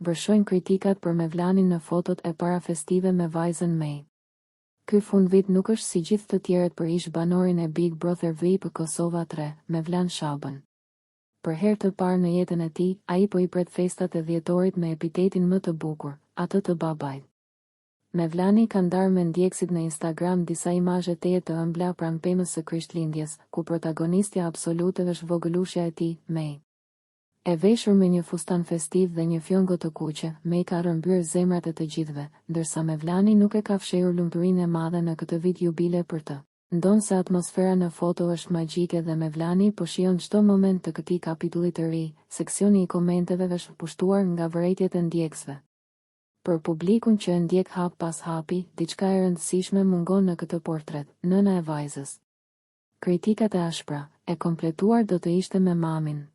vërshojnë kritikat për Mevlanin në fotot e para festive me vajzën May. Ky fundvit nuk është si gjithë të tjerët për ish banorin e Big Brother VIP Kosova 3, Mevlan Shabën. Për herë të parë në jetën e tij, ai po i pret festat e dhjetorit me epitetin më të bukur, atë të babait. Mevlani ka ndarë me ndjekësit në Instagram disa imazhe teje të ëmbla pranë pemës së Krishtlindjes, ku protagonistja absolute është vogëlushja e tij, May. E veshur me një fustan festiv dhe një fjongo të kuqe, May ka rrëmbyer zemrat e të gjithëve, ndërsa Mevlani nuk e ka fshehur lumturinë e madhe në këtë vit jubile për të. Ndonë se atmosfera në foto është magjike dhe Mevlani po shijon çdo moment të këtij kapitulli të ri, seksioni i komenteve është pushtuar nga vërejtjet e ndjekësve. Për publikun që e ndjek hap pas hapi, diçka e rëndësishme mungon në këtë portret, nëna e vajzës. Kritikat e ashpra, e kompletuar do të ishte me mamin.